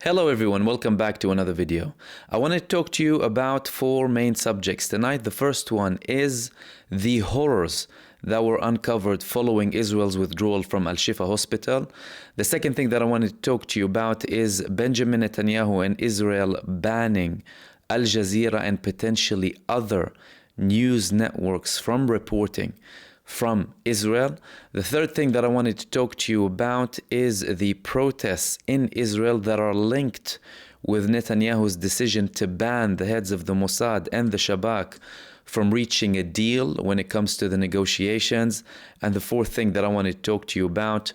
Hello everyone, welcome back to another video. I want to talk to you about four main subjects tonight. The first one is the horrors that were uncovered following Israel's withdrawal from Al-Shifa Hospital. The second thing that I want to talk to you about is Benjamin Netanyahu and Israel banning Al-Jazeera and potentially other news networks from reporting from Israel. The third thing that I wanted to talk to you about is the protests in Israel that are linked with Netanyahu's decision to ban the heads of the Mossad and the Shabak from reaching a deal when it comes to the negotiations. And the fourth thing that I wanted to talk to you about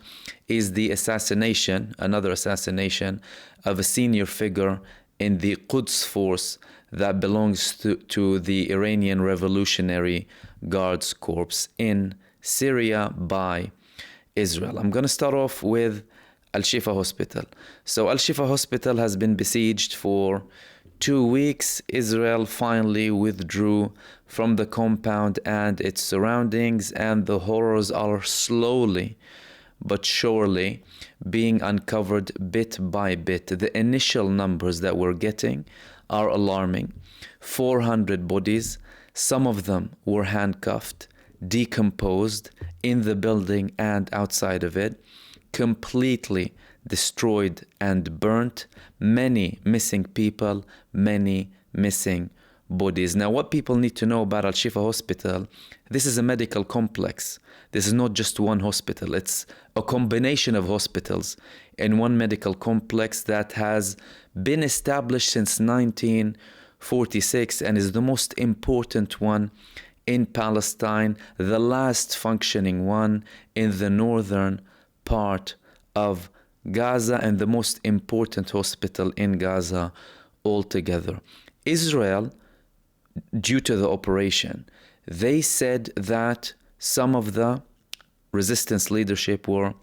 is the assassination, another assassination of a senior figure in the Quds force that belongs to the Iranian Revolutionary Guards Corps in Syria by Israel. I'm going to start off with Al-Shifa Hospital. So Al-Shifa Hospital has been besieged for 2 weeks. Israel finally withdrew from the compound and its surroundings, and the horrors are slowly but surely being uncovered bit by bit. The initial numbers that we're getting are alarming. 400 bodies, some of them were handcuffed, decomposed in the building and outside of it, completely destroyed and burnt, many missing people, many missing bodies. Now, what people need to know about Al-Shifa Hospital, this is a medical complex. This is not just one hospital. It's a combination of hospitals in one medical complex that has been established since 1946 and is the most important one in Palestine, the last functioning one in the northern part of Gaza, and the most important hospital in Gaza altogether. Israel, due to the operation, they said that some of the resistance leadership were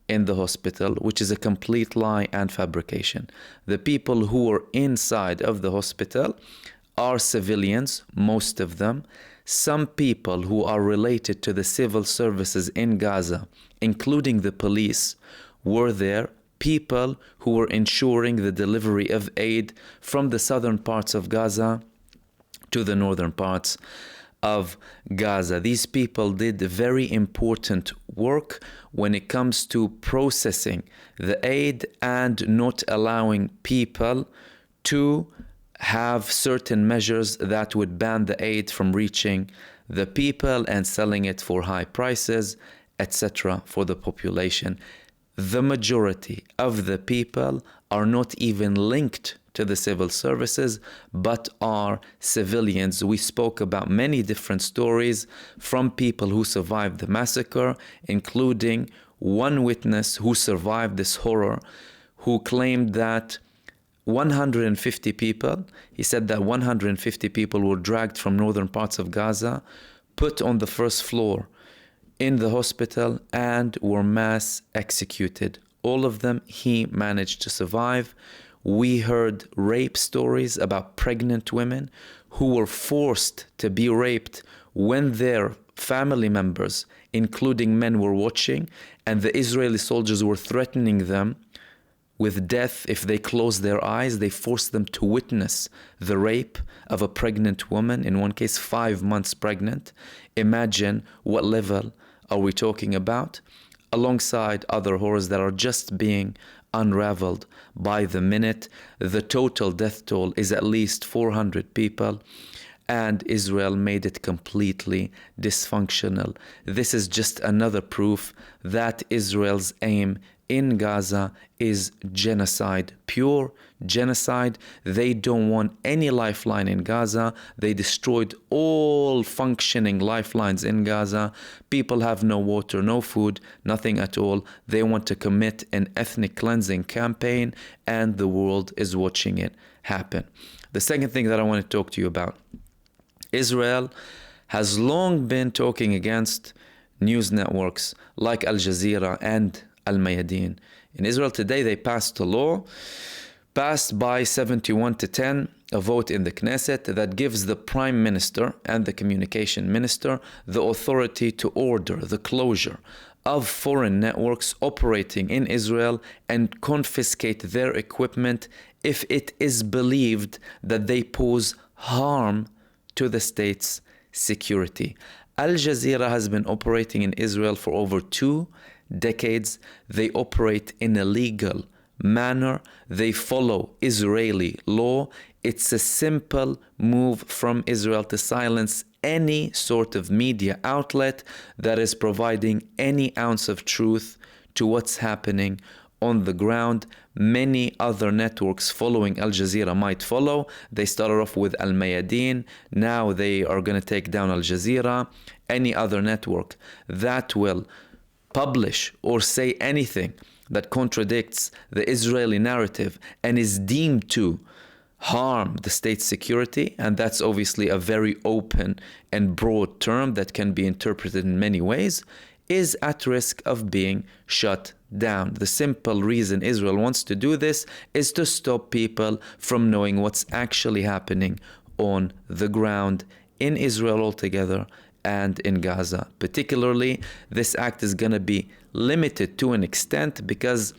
in the hospital, which is a complete lie and fabrication. The people who were inside of the hospital are civilians, most of them. Some people who are related to the civil services in Gaza, including the police, were there. People who were ensuring the delivery of aid from the southern parts of Gaza to the northern parts of Gaza. These people did very important work when it comes to processing the aid and not allowing people to have certain measures that would ban the aid from reaching the people and selling it for high prices, etc., for the population. The majority of the people are not even linked to the civil services, but are civilians. We spoke about many different stories from people who survived the massacre, including one witness who survived this horror, who claimed that 150 people, he said that 150 people were dragged from northern parts of Gaza, put on the first floor in the hospital, and were mass executed. All of them he managed to survive. We heard rape stories about pregnant women who were forced to be raped when their family members, including men, were watching, and the Israeli soldiers were threatening them with death if they closed their eyes. They forced them to witness the rape of a pregnant woman, in one case 5 months pregnant. Imagine what level are we talking about, alongside other horrors that are just being unraveled by the minute. The total death toll is at least 400 people, and Israel made it completely dysfunctional. This is just another proof that Israel's aim in Gaza is genocide, pure genocide. They don't want any lifeline in Gaza. They destroyed all functioning lifelines in Gaza. People have no water, no food, nothing at all. They want to commit an ethnic cleansing campaign, and the world is watching it happen. The second thing that I want to talk to you about, Israel has long been talking against news networks like Al-Jazeera and Al-Mayadeen. In Israel today, they passed a law, passed by 71-10, a vote in the Knesset that gives the Prime Minister and the Communication Minister the authority to order the closure of foreign networks operating in Israel and confiscate their equipment if it is believed that they pose harm to the state's security. Al-Jazeera has been operating in Israel for over 2 decades. They operate in a legal manner. They follow Israeli law. It's a simple move from Israel to silence any sort of media outlet that is providing any ounce of truth to what's happening on the ground. Many other networks following Al-Jazeera might follow. They started off with Al-Mayadeen. Now they are going to take down Al-Jazeera. Any other network that will publish or say anything that contradicts the Israeli narrative and is deemed to harm the state's security, and that's obviously a very open and broad term that can be interpreted in many ways, is at risk of being shut down. The simple reason Israel wants to do this is to stop people from knowing what's actually happening on the ground in Israel altogether and in Gaza. Particularly, this act is going to be limited to an extent because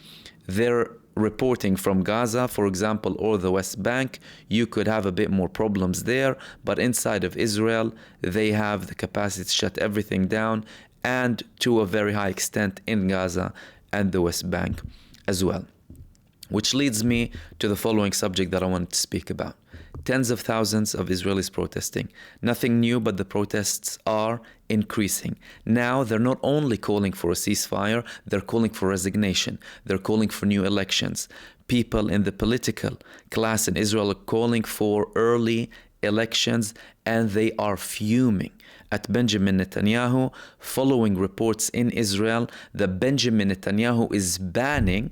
they're reporting from Gaza, for example, or the West Bank. You could have a bit more problems there, but inside of Israel, they have the capacity to shut everything down, and to a very high extent in Gaza and the West Bank as well. Which leads me to the following subject that I wanted to speak about. Tens of thousands of Israelis protesting. Nothing new, but the protests are increasing. Now they're not only calling for a ceasefire, they're calling for resignation. They're calling for new elections. People in the political class in Israel are calling for early elections, and they are fuming at Benjamin Netanyahu following reports in Israel that Benjamin Netanyahu is banning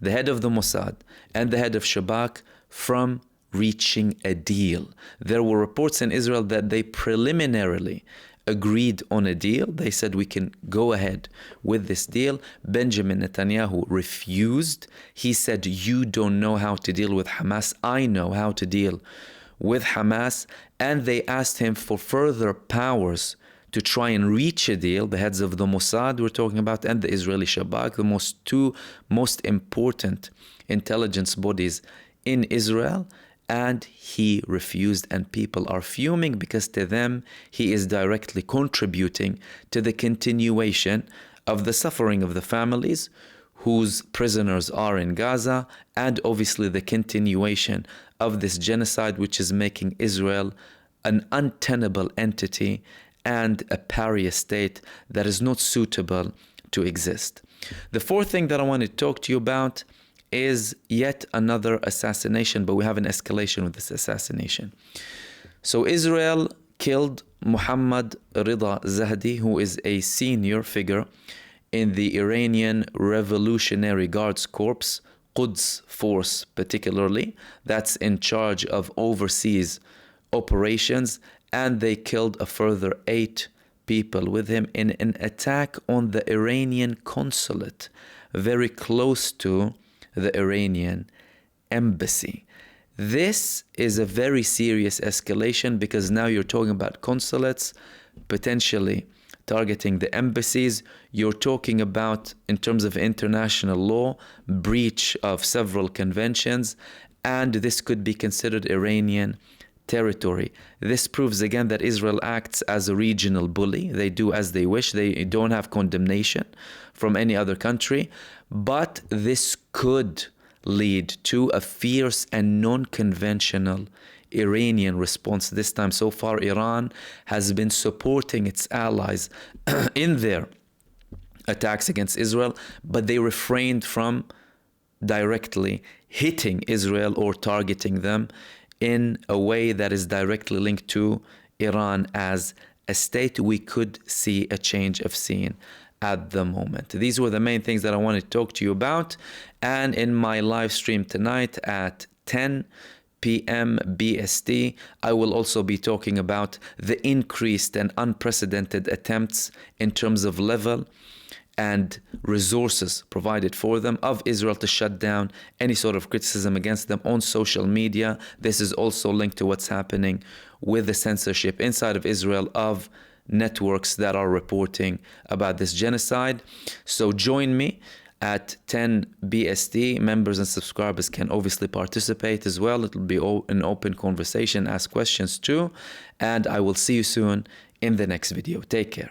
the head of the Mossad and the head of Shabak from reaching a deal. There were reports in Israel that they preliminarily agreed on a deal. They said we can go ahead with this deal. Benjamin Netanyahu refused. He said, you don't know how to deal with Hamas. I know how to deal with Hamas. And they asked him for further powers to try and reach a deal. The heads of the Mossad we're talking about and the Israeli Shabak, the two most important intelligence bodies in Israel. And he refused, and people are fuming because to them he is directly contributing to the continuation of the suffering of the families whose prisoners are in Gaza, and obviously the continuation of this genocide, which is making Israel an untenable entity and a pariah state that is not suitable to exist. The fourth thing that I want to talk to you about is yet another assassination, but we have an escalation with this assassination. So Israel killed Muhammad Rida Zahdi, who is a senior figure in the Iranian Revolutionary Guards Corps, Quds Force particularly, that's in charge of overseas operations, and they killed a further 8 people with him in an attack on the Iranian consulate, very close to the Iranian embassy. This is a very serious escalation because now you're talking about consulates potentially targeting the embassies. You're talking about, in terms of international law, breach of several conventions, and this could be considered Iranian territory. This proves again that Israel acts as a regional bully. They do as they wish. They don't have condemnation from any other country. But this could lead to a fierce and non-conventional Iranian response this time. So far, Iran has been supporting its allies in their attacks against Israel, but they refrained from directly hitting Israel or targeting them in a way that is directly linked to Iran as a state. We could see a change of scene at the moment. These were the main things that I wanted to talk to you about. And in my live stream tonight at 10 p.m. BST, I will also be talking about the increased and unprecedented attempts in terms of level and resources provided for them of Israel to shut down any sort of criticism against them on social media. This is also linked to what's happening with the censorship inside of Israel of networks that are reporting about this genocide. So join me at 10 BST. Members and subscribers can obviously participate as well. It'll be an open conversation, ask questions too. And I will see you soon in the next video. Take care.